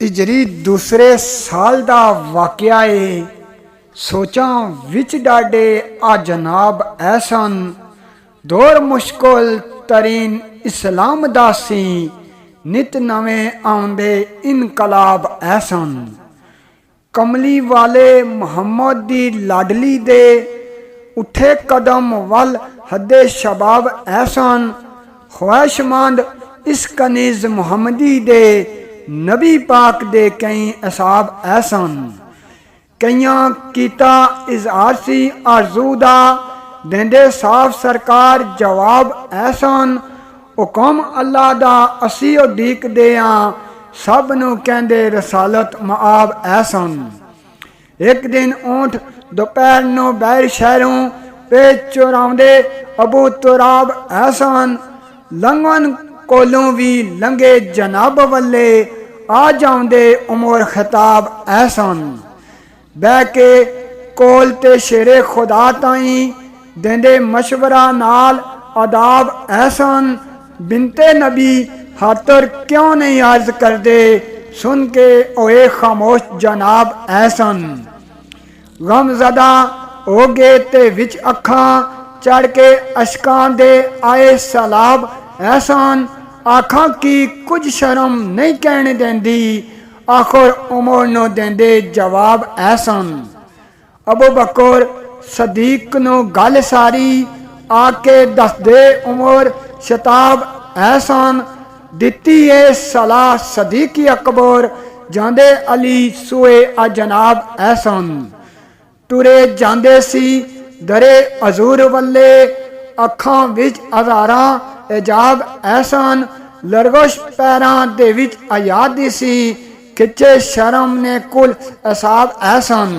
हिजरी दूसरे साल दा वाकया है। सोचां विच डाडे आ जनाब ऐसन दौर मुश्किल तरीन इस्लाम दा सी। नित नवें आउंदे इनकलाब ऐसन कमली वाले मुहम्मद दी लाडली दे उठे कदम वल हदे शबाब ऐसन ख्वाहिशमंद इस कनीज मुहम्मदी दे नबी पाक दे कई असाब ऐसन कईयां कीता इजहार सी आरज़ू दा देंदे साफ सरकार जवाब ऐसन हुक्म अल्लाह दा असी उडीक दे सब नूं कहंदे रसालत मआब ऐसन। एक दिन ऊंट दोपहर नूं बैर शहरों पे चुराउंदे अबू तुराब ऐसन लंघन कोलों भी लंघे जनाब वल्ले आ जाउंदे उमर खिताब ऐसन बह के कोल ते शेरे खुदा ताई देंदे मशवरा नाल अदाब ऐसन बिनते नबी खातर क्यों नहीं अर्ज कर दे सुन के ओए खामोश जनाब ऐसन गमजदा हो गए ते विच अखां चढ़ के अशकां दे आए सलाब ऐसन आखां की कुछ शर्म नहीं कहने देंदी आखिर उमर नो देंदे जवाब ऐसन। अबू बकर सदीक नो गल सारी आके दस दे उमर शताब ऐसन दिती है सलाह सदीकी अकबर जांदे अली सुए आ जनाब ऐसन तुरे जांदे सी दरे हजूर वल्ले अखां विच हज़ारां एजाब ऐसन लरगोश पैरां दे विच आयादी सी खिचे शर्म ने कुल असाब ऐसन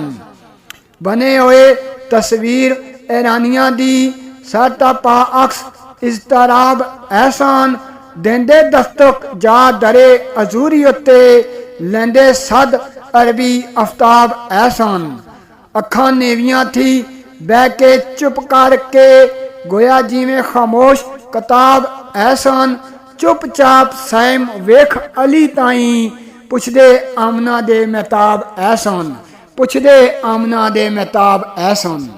बने हुए तस्वीर ऐरानियां दी सरता पा अक्स इज़तराब ऐसन देंदे दस्तक जा दरे अजूरी उत्ते लेंदे सद अरबी आफ्ताब ऐसन अखां नेवियां थी बह के चुप करके गोया जिवें खामोश किताब ऐसन चुपचाप सैम वेख अली ताई पुछदे आमना दे महताब ऐसन पुछदे आमना दे महताब ऐसन।